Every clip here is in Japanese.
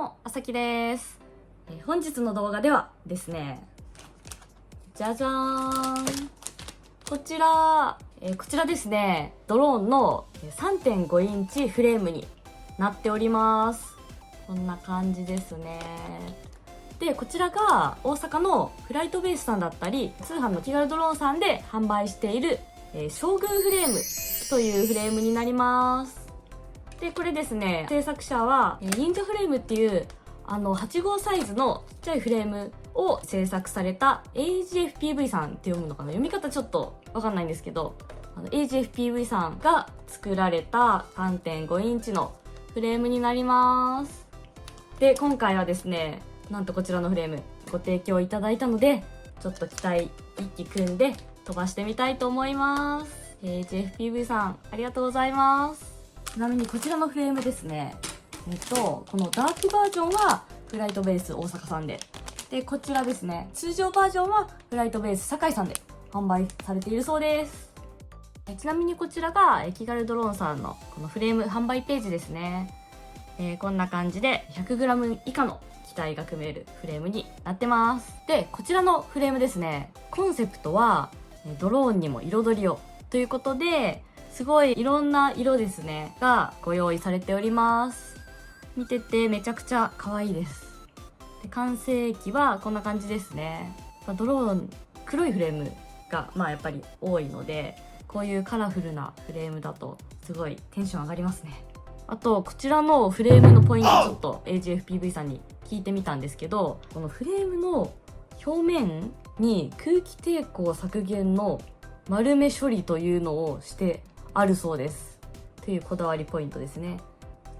も、あさきです。本日の動画ではですね、じゃじゃーん、こちらですね、ドローンの 3.5 インチフレームになっております。こんな感じですね。で、こちらが大阪のフライトベースさんだったり、通販の気軽ドローンさんで販売している、将軍フレームというフレームになります。で、これですね、制作者は忍者フレームっていう8号サイズのちっちゃいフレームを制作された AGFPV さんって読むのかな、読み方ちょっとわかんないんですけど、AGFPV さんが作られた 3.5 インチのフレームになります。で、今回はですね、なんとこちらのフレームご提供いただいたので、ちょっと機体一機組んで飛ばしてみたいと思います。AGFPV さんありがとうございます。ちなみにこちらのフレームですね、このダークバージョンはフライトベース大阪さんで、こちらですね、通常バージョンはフライトベース堺さんで販売されているそうです。ちなみにこちらが気軽ドローンさんのこのフレーム販売ページですね。こんな感じで 100g 以下の機体が組めるフレームになってます。で、こちらのフレームですね、コンセプトはドローンにも彩りをということで、すごいいろんな色ですねがご用意されております。見ててめちゃくちゃ可愛いです。で、完成機はこんな感じですね。ドローン黒いフレームがやっぱり多いので、こういうカラフルなフレームだとすごいテンション上がりますね。あとこちらのフレームのポイント、ちょっと AGFPV さんに聞いてみたんですけど、このフレームの表面に空気抵抗削減の丸め処理というのをしてあるそうです。というこだわりポイントですね。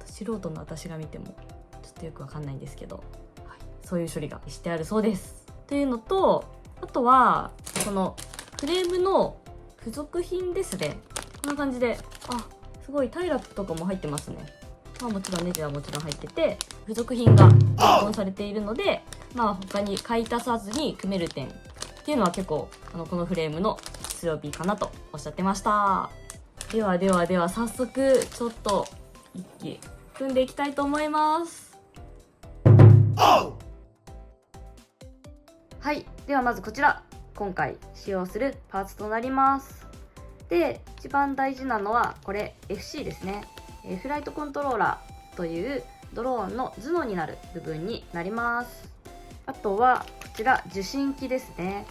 素人の私が見てもちょっとよくわかんないんですけど、そういう処理がしてあるそうです。というのと、あとはこのフレームの付属品ですね。こんな感じで、すごいタイラップとかも入ってますね。もちろんネジはもちろん入ってて、付属品が録音されているので、他に買い足さずに組める点っていうのは結構このフレームの強みかなとおっしゃってました。では早速ちょっと一機組んでいきたいと思います。はい、ではまずこちら、今回使用するパーツとなります。で、一番大事なのはこれ FC ですね。フライトコントローラーというドローンの頭脳になる部分になります。あとはこちら受信機ですね。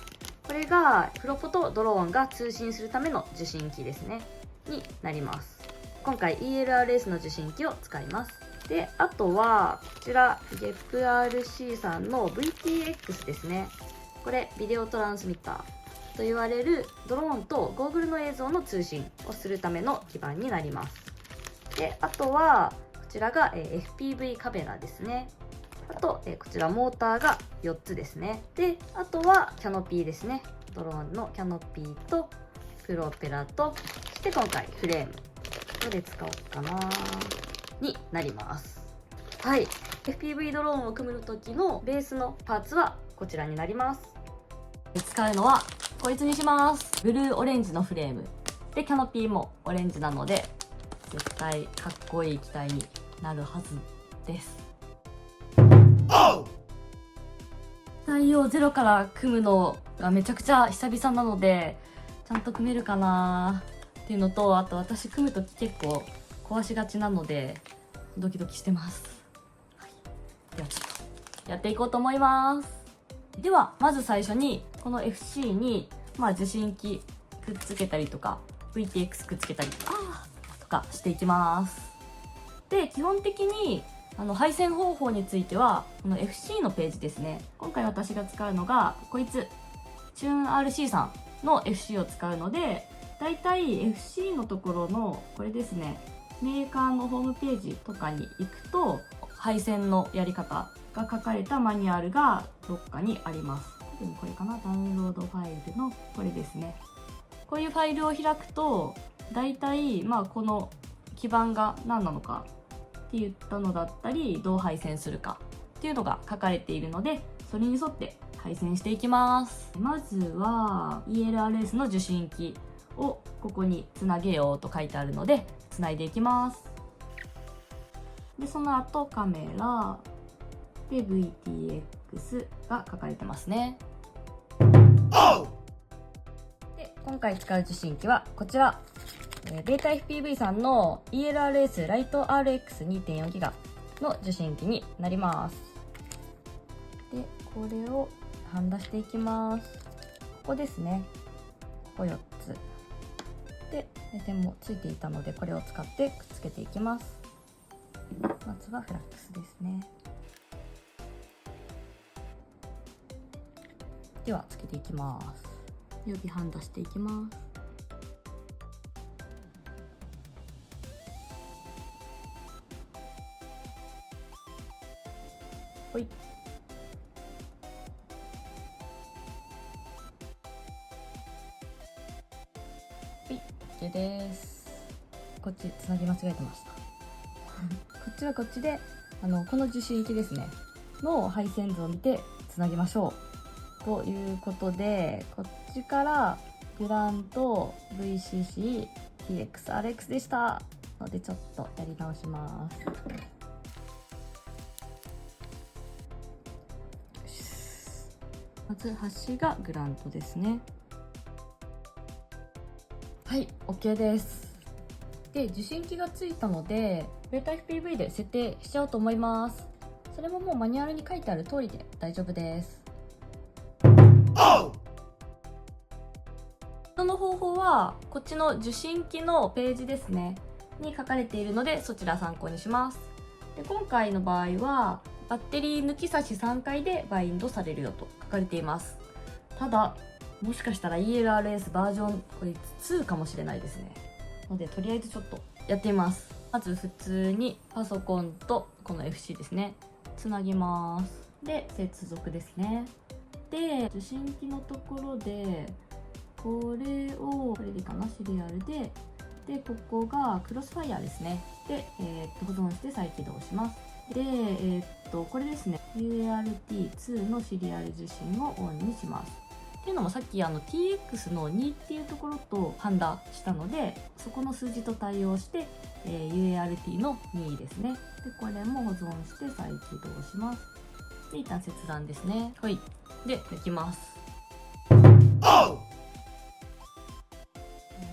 これがプロポとドローンが通信するための受信機ですねになります。今回 ELRS の受信機を使います。で、あとはこちら GEPRC さんの VTX ですね。これビデオトランスミッターと言われるドローンとゴーグルの映像の通信をするための基板になります。で、あとはこちらが FPV カメラですね。あとこちらモーターが4つですね。で、あとはキャノピーですね。ドローンのキャノピーとプロペラと、そして今回フレーム、どれ使おうかなになります。はい、FPV ドローンを組む時のベースのパーツはこちらになります。使うのはこいつにします。ブルーオレンジのフレームで、キャノピーもオレンジなので絶対かっこいい機体になるはずです。機体をゼロから組むのがめちゃくちゃ久々なので、ちゃんと組めるかなっていうのと、あと私組むとき結構壊しがちなのでドキドキしてます。ではちょっとやっていこうと思います。ではまず最初にこの FC に受信機くっつけたりとか VTX くっつけたりとかしていきます。で、基本的に配線方法についてはこの FC のページですね。今回私が使うのがこいつチューン RC さんの FC を使うので、だいたい FC のところのこれですね、メーカーのホームページとかに行くと配線のやり方が書かれたマニュアルがどっかにあります。多分これかな、ダウンロードファイルのこれですね。こういうファイルを開くとだいたいこの基板が何なのかって言ったのだったり、どう配線するかっていうのが書かれているので、それに沿って配線していきます。まずは ELRS の受信機をここにつなげようと書いてあるのでつないでいきます。で、その後カメラ、で VTX が書かれてますね。で今回使う受信機はこちら、ベータ FPV さんの ELRS ライト RX2.4GB の受信機になります。でこれをはんだしていきます。ここですね、ここ4つで目線もついていたので、これを使ってくっつけていきます。まずはフラックスですね。ではつけていきます。予備はんだしていきます。ほい。はい、OK です。こっちつなぎ間違えてましたこっちはこっちでこの受信機ですねの配線図を見てつなぎましょうということで、こっちからグランと VCC、TX、RX でしたので、ちょっとやり直します。まず端がグラントですね。はい、OK です。で受信機がついたのでベータ FPV で設定しちゃおうと思います。それももうマニュアルに書いてある通りで大丈夫です。その方法はこっちの受信機のページですねに書かれているので、そちら参考にします。で今回の場合はバッテリー抜き差し3回でバインドされるよと書かれています。ただもしかしたら ELRS バージョンこれ2かもしれないですね。のでとりあえずちょっとやってみます。まず普通にパソコンとこの FC ですねつなぎます。で接続ですね。で受信機のところでこれでいいかな、シリアルでここがクロスファイヤーですね。で、保存して再起動します。で、これですね UART2 のシリアル受信をオンにします。っていうのもさっきTX の2っていうところとハンダしたので、そこの数字と対応して、UART の2ですね。でこれも保存して再起動します。で一旦切断ですね。はい、で抜きます。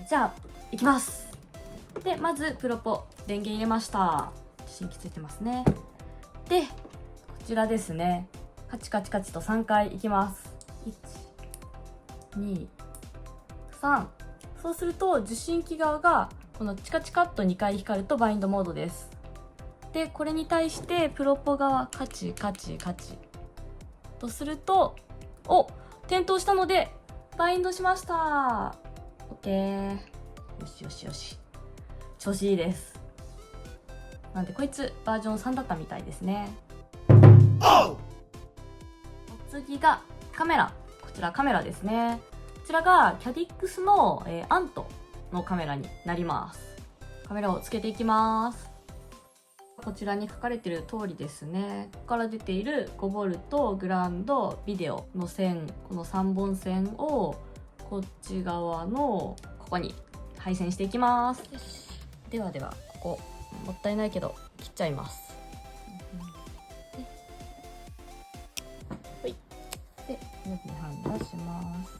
じゃあいきます。でまずプロポ電源入れました。受信機ついてますね。でこちらですね、カチカチカチと3回いきます。1、2、3。そうすると受信機側がこのチカチカっと2回光るとバインドモードです。でこれに対してプロポ側カチカチカチとすると、点灯したのでバインドしました。 OK。 よしよしよし、調子いいです。なんでこいつバージョン3だったみたいですね。お次がカメラ。こちらカメラですね。こちらがキャディックスの、アントのカメラになります。カメラをつけていきます。こちらに書かれている通りですね。ここから出ている 5V グランドビデオの線、この3本線をこっち側のここに配線していきます。ではここもったいないけど切っちゃいます。はい。で予備ハンダします。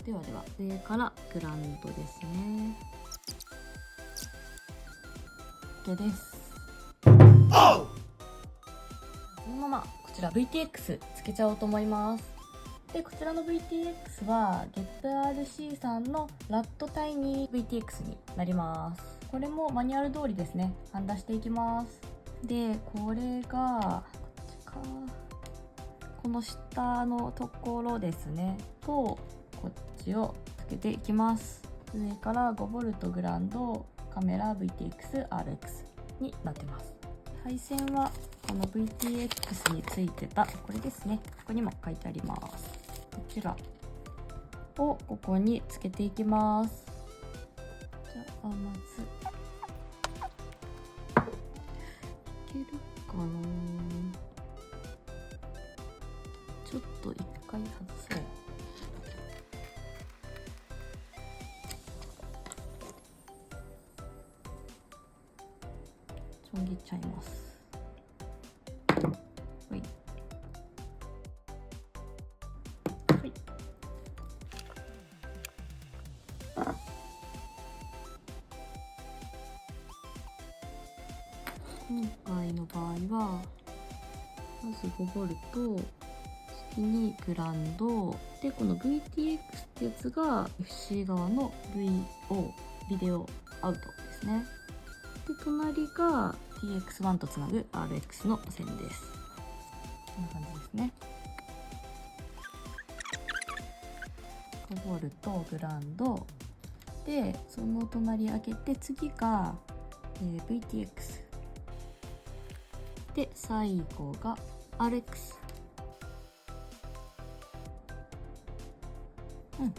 では上からグランドですね。OK です。そのままこちら VTX つけちゃおうと思います。でこちらの VTX は GetRC さんのラットタイニー VTX になります。これもマニュアル通りですね、ハンダしていきます。でこれがこの下のところですねとこっちをつけていきます。上から 5V グランドカメラ VTX-RX になってます。配線はこの VTX についてたこれですね、ここにも書いてあります。こちらをここにつけていきます。じゃあまずいけるかな、ちょっと一回外そう。ょん切っちゃいます。ほいほい。今回の場合はまず5ボルト、次にグランドで、この VTX ってやつが FC 側の VO ビデオアウトですね。で隣が TX1 とつなぐ RX の線です。こんな感じですね。5ボルト、グランドで、その隣開けて、次が、VTX で、最後が RX。 OK。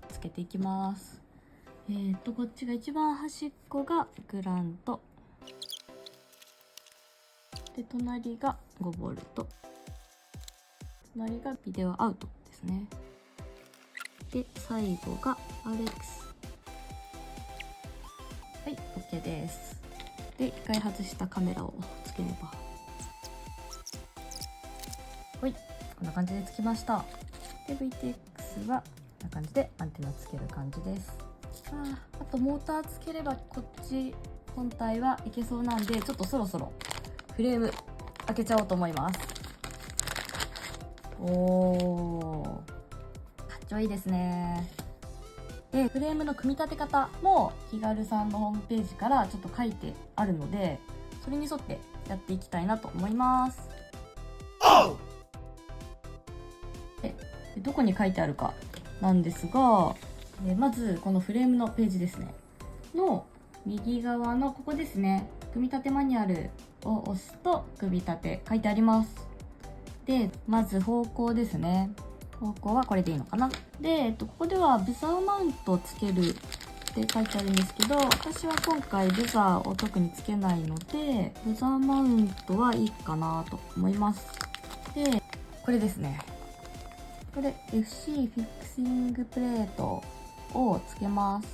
つけていきます。こっちが一番端っこがグランドで、隣が5ボルト、隣がビデオアウトですね。で最後が RX。 はい、 OK です。で一回外したカメラをつければ、はい、こんな感じでつきました。で VTX はこんな感じでアンテナつける感じです。あとモーターつければこっち本体はいけそうなんで、ちょっとそろそろフレーム開けちゃおうと思います。おー、かっちょいいですね。でフレームの組み立て方もキガルさんのホームページからちょっと書いてあるので、それに沿ってやっていきたいなと思います。でどこに書いてあるかなんですが、まずこのフレームのページですねの右側のここですね、組み立てマニュアルを押すと組み立て書いてあります。でまず方向ですね。方向はこれでいいのかな。で、ここではブザーマウントをつけるって書いてあるんですけど、私は今回ブザーを特につけないので、ブザーマウントはいいかなと思います。でこれですね、これ FC フィクシングプレートをつけます。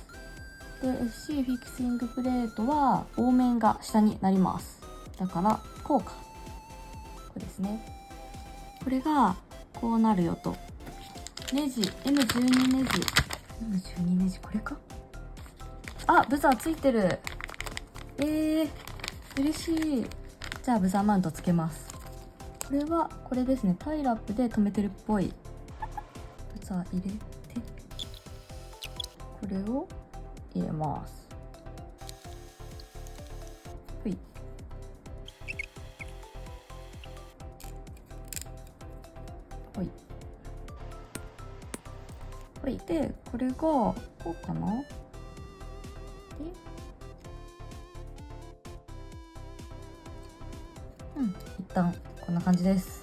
で FC フィクシングプレートは凹面が下になります。だからこうか、これですね。これがこうなるよと。ネジ M12 ネジ M12 ネジ、これか。あ、ブザーついてる。嬉しい。じゃあブザーマウントつけます。これはこれですね、タイラップで留めてるっぽい。ブザー入れてこれを入れます。ほいほいほい。でこれがこうかな。で一旦こんな感じです。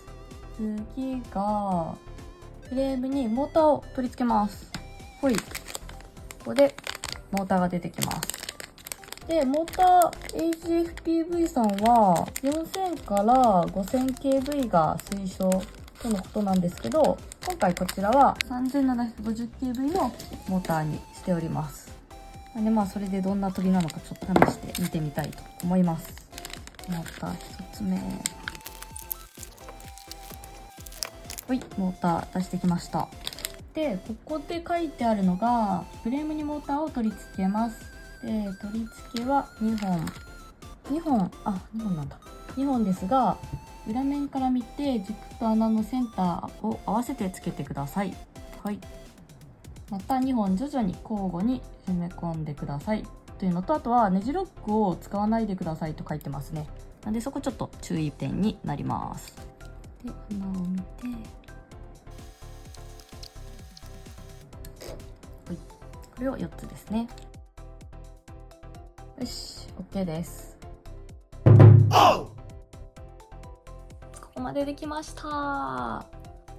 次がフレームにモーターを取り付けます。ほい、ここでモーターが出てきます。でモーター HFPV さんは4000から 5000kV が推奨とのことなんですけど、今回こちらは 3750kV のモーターにしております。でそれでどんな飛びなのかちょっと試して見てみたいと思います。モーター1つ目、はい、モーター出してきました。でここで書いてあるのがフレームにモーターを取り付けます。で取り付けは2本なんだ。2本ですが、裏面から見て軸と穴のセンターを合わせてつけてください。はい、また2本徐々に交互に締め込んでくださいというのと、あとはネジロックを使わないでくださいと書いてますね。なんでそこちょっと注意点になります。で穴を見て、はい、これを4つですね。よし OK です。ここまでできました。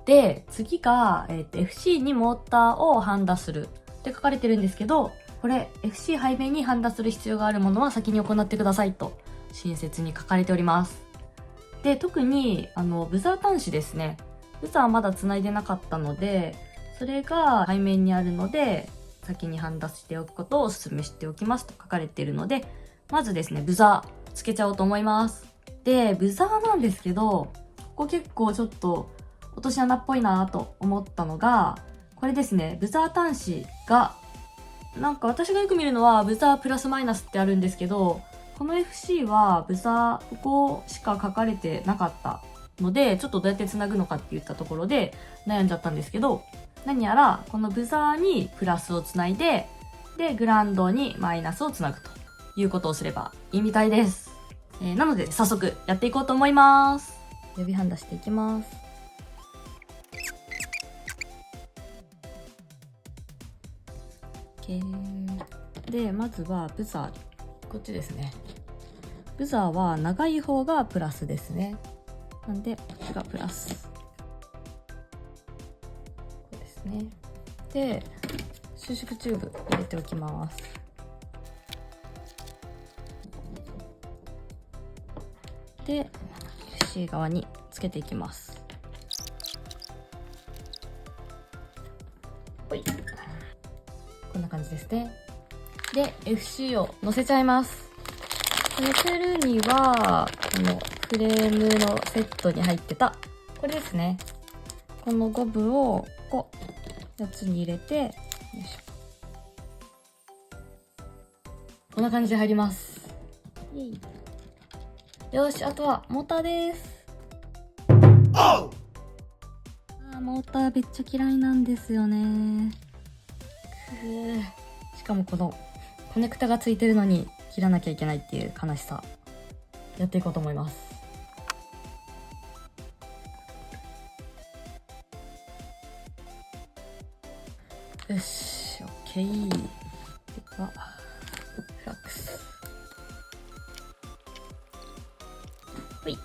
で次が、FC にモーターをハンダするって書かれてるんですけど、これ FC 背面にハンダする必要があるものは先に行ってくださいと親切に書かれております。で特にブザー端子ですね、ブザーまだ繋いでなかったので、それが背面にあるので先にハンダしておくことをお勧めしておきますと書かれているので、まずですね、ブザーつけちゃおうと思います。で、ブザーなんですけど、ここ結構ちょっと落とし穴っぽいなと思ったのが、これですね、ブザー端子が、なんか私がよく見るのはブザープラスマイナスってあるんですけど、この FC はブザーここしか書かれてなかったので、ちょっとどうやって繋ぐのかって言ったところで悩んじゃったんですけど、何やらこのブザーにプラスをつないで、で、グラウンドにマイナスをつなぐということをすればいいみたいです。なので早速やっていこうと思います。予備版出していきます。で、まずはブザー。こっちですね。ブザーは長い方がプラスですね。なんで、こっちがプラス。こうですね。で、収縮チューブ入れておきます。で、FC 側につけていきます。ほい。こんな感じですね。で、FC を乗せちゃいます。乗せるには、このフレームのセットに入ってた、これですね。このゴムを、こう、やつに入れて、よいしょ。こんな感じで入ります。よし、あとはモーターです。モーターめっちゃ嫌いなんですよね。しかもこのコネクタがついてるのに切らなきゃいけないっていう悲しさ。やっていこうと思います。よし、OK。では、フラックス。ほい。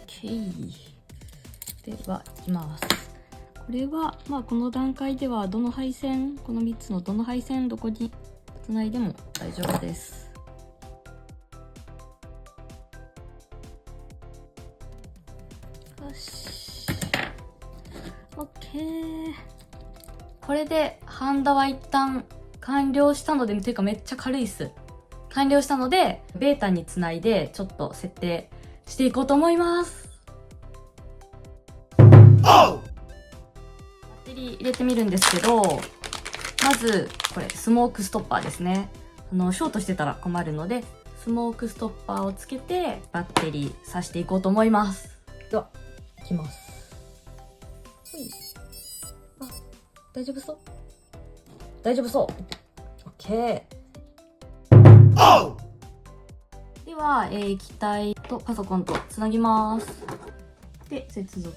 OK。では、いきます。これは、まあ、この段階では、どの配線、この3つのどの配線、どこにつないでも大丈夫です。よし。OK。これで、ハンダは一旦完了したので、ていうかめっちゃ軽いっす。完了したので、ベータにつないで、ちょっと設定していこうと思います。バッテリー入れてみるんですけど、まず、これ、スモークストッパーですね。ショートしてたら困るので、スモークストッパーをつけて、バッテリー挿していこうと思います。では、いきます。ほい。あ、大丈夫そう？大丈夫そう。OK。では、機体とパソコンとつなぎます。で、接続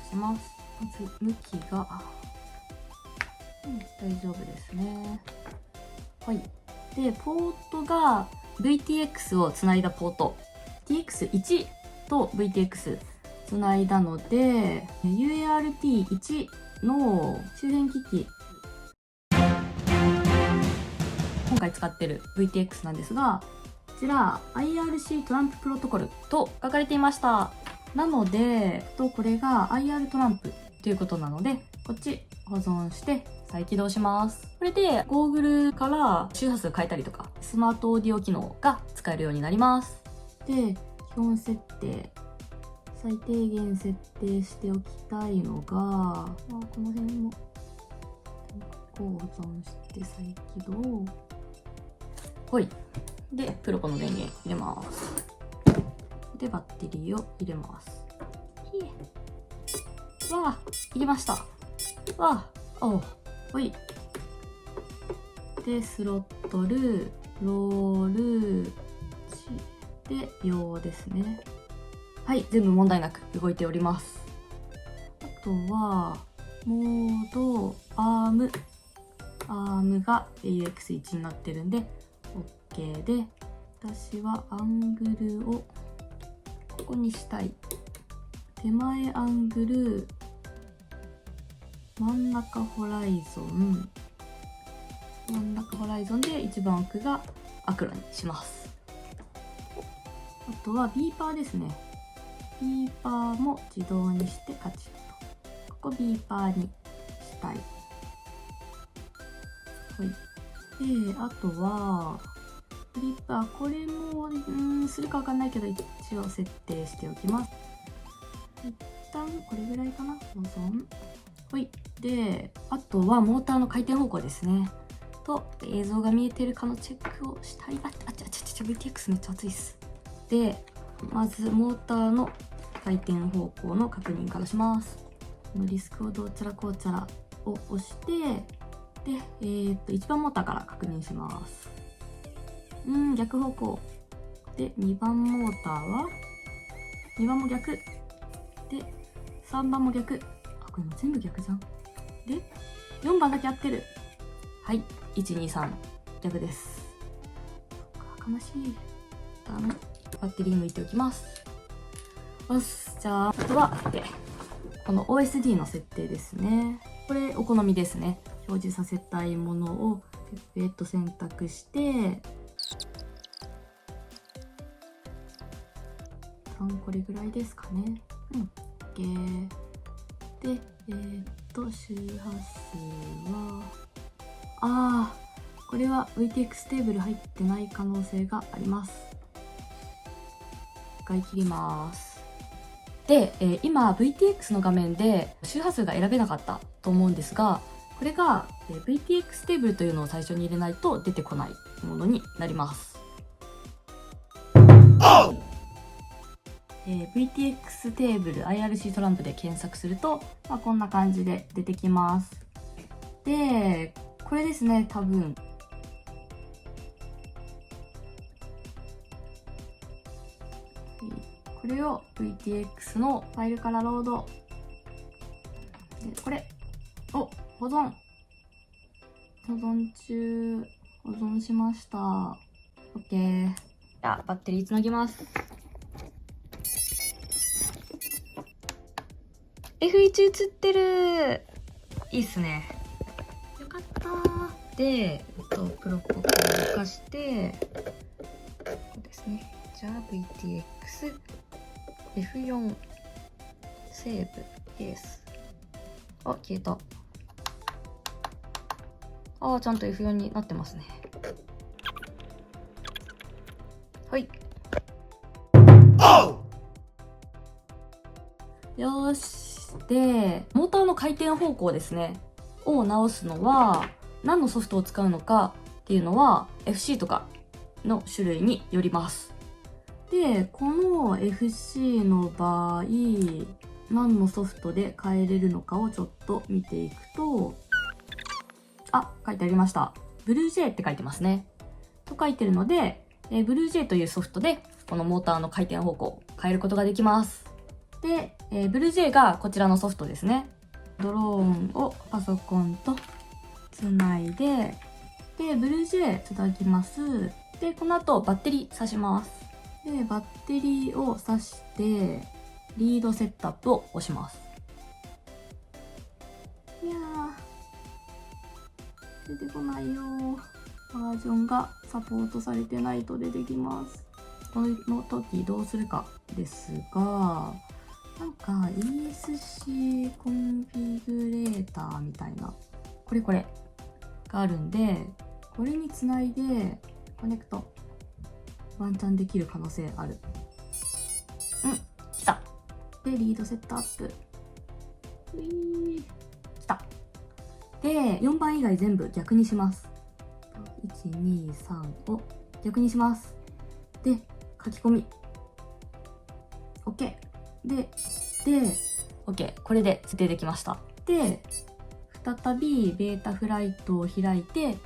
します。まず、向きが、大丈夫ですね。はい。で、ポートが VTX をつないだポート。TX1 と VTX つないだので、UART1 の周辺機器。今回使ってる VTX なんですが、こちら IRC トランププロトコルと書かれていました。なので、これが IR トランプということなので、こっち保存して再起動します。これでゴーグルから周波数変えたりとか、スマートオーディオ機能が使えるようになります。で、基本設定。最低限設定しておきたいのが、この辺も保存して再起動。ほい。で、プロコの電源入れます。で、バッテリーを入れます。わあ、入れました。わあ、おう、ほい。で、スロットル、ロール、で、用ですね。はい、全部問題なく動いております。あとは、モード、アームが AX1 になってるんで、OK で、私はアングルをここにしたい。手前アングル、真ん中ホライゾン。真ん中ホライゾンで一番奥がアクロにします。あとはビーパーですね。ビーパーも自動にしてカチッと。ここビーパーにしたい。で、あとは、クリップ、これも、するかわかんないけど、一応設定しておきます。一旦、これぐらいかな、保存。はい。で、あとはモーターの回転方向ですね。と、映像が見えてるかのチェックをしたい。VTX めっちゃ熱いっす。で、まず、モーターの回転方向の確認からします。このリスクをどうちゃらこうちゃらを押して、で、1番モーターから確認します。逆方向。で、2番モーターは、2番も逆。で、3番も逆。これも全部逆じゃん。で、4番だけ合ってる。はい、1、2、3、逆です。悲しい。バッテリー抜いておきます。よし、じゃあ、あとは、この OSD の設定ですね。これ、お好みですね。表示させたいものを、選択して、これぐらいですかね。OK。で、周波数は、これは VTX テーブル入ってない可能性があります。使い切ります。で、今 VTX の画面で周波数が選べなかったと思うんですが、これが、VTX テーブルというのを最初に入れないと出てこないものになります。VTX テーブル IRC トランプで検索すると、こんな感じで出てきます。で、これですね、多分。これを VTX のファイルからロード。で、これを保存。保存中。保存しました。OK。じゃあ、バッテリーつなぎます。F1 映ってる。いいっすね。よかったー。で、プロップを動かして、こうですね。じゃあ VTX F4 セーブケース。消えた。ちゃんと F4 になってますね。はい。よーし。で、モーターの回転方向ですね。を直すのは、何のソフトを使うのかっていうのは、FC とかの種類によります。で、この FC の場合、何のソフトで変えれるのかをちょっと見ていくと、書いてありました。BlueJ って書いてますね。と書いてるので、BlueJ というソフトで、このモーターの回転方向を変えることができます。で、BlueJ がこちらのソフトですね。ドローンをパソコンとつないで、で、BlueJ つなぎます。で、この後バッテリー挿します。で、バッテリーを挿して、リードセットアップを押します。いやー、出てこないよー。バージョンがサポートされてないと出てきます。この時どうするかですが、なんか ESC コンフィグレーターみたいな、これがあるんで、これにつないでコネクトワンチャンできる可能性ある。来た。で、リードセットアップ。来た。で、4番以外全部逆にします。1、2、3を逆にします。で、書き込み。OK。で、OK。これで設定できました。で、再びベータフライトを開いて、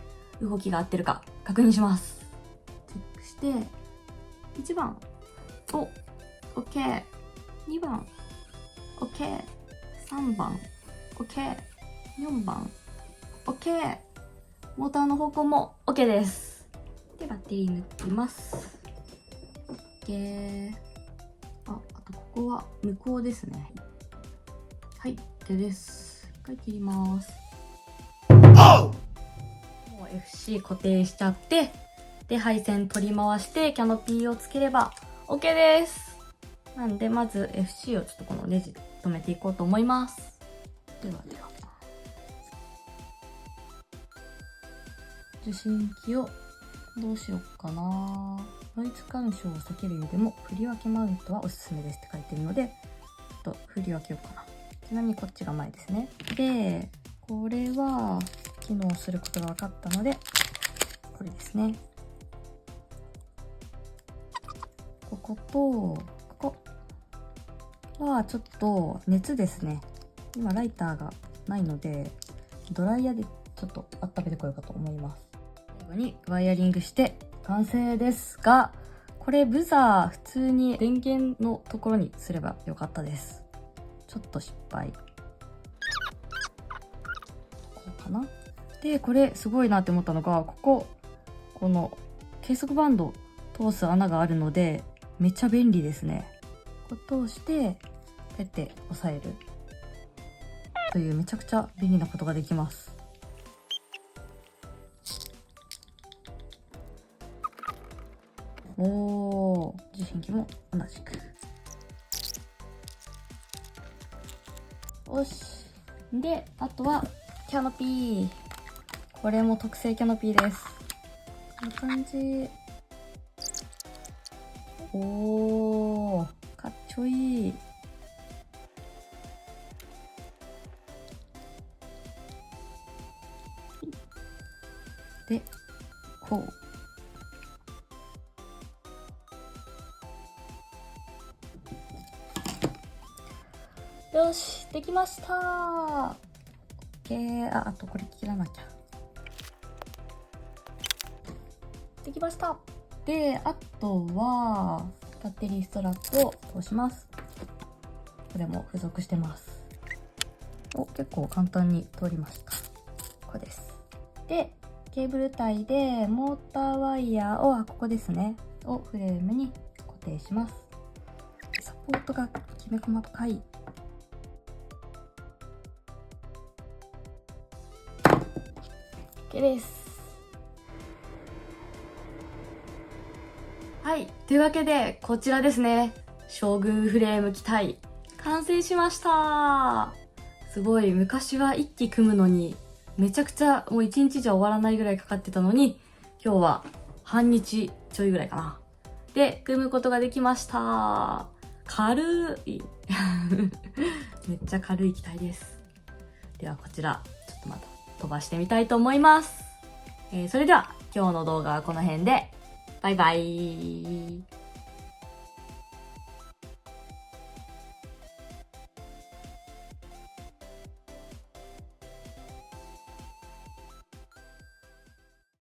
動きが合ってるか確認します。チェックして、1番。OK。2番。OK。3番。OK。4番。OK。モーターの方向も OK です。で、バッテリー抜きます。OK。あとここは無効ですね。はい、手です。一回切ります。もう FC 固定しちゃって、で、配線取り回してキャノピーをつければ OK です。なんで、まず FC をちょっとこのネジで留めていこうと思います。では。受信機をどうしようかな。ノイズ干渉を避ける上でも振り分けマウントはおすすめですって書いてるので、ちょっと振り分けようかな。ちなみにこっちが前ですね。で、これは機能することが分かったので、これですね。こことここはちょっと熱ですね。今ライターがないので、ドライヤーでちょっと温めてこようかと思います。最後にワイヤリングして完成ですが、これブザー普通に電源のところにすればよかったです。ちょっと失敗。こうかな。で、これすごいなって思ったのが、この計測バンド通す穴があるので、めっちゃ便利ですね。こう通して、こうやって押さえる。というめちゃくちゃ便利なことができます。受信機も同じく。よし。で、あとはキャノピー。これも特製キャノピーです。こんな感じ。かっちょいい。で、こう。よし、できましたー。あとこれ切らなきゃ。できました。で、あとは、バッテリーストラップを通します。これも付属してます。結構簡単に通りました。これです。で、ケーブル帯でモーターワイヤーを、ここですね。をフレームに固定します。サポートがきめ細かい。OK です。はい。というわけで、こちらですね。将軍フレーム機体、完成しました。すごい、昔は1機組むのに、めちゃくちゃもう1日じゃ終わらないぐらいかかってたのに、今日は半日ちょいぐらいかな。で、組むことができました。軽い。めっちゃ軽い機体です。ではこちら、ちょっとまた飛ばしてみたいと思います。それでは今日の動画はこの辺で、バイバイ。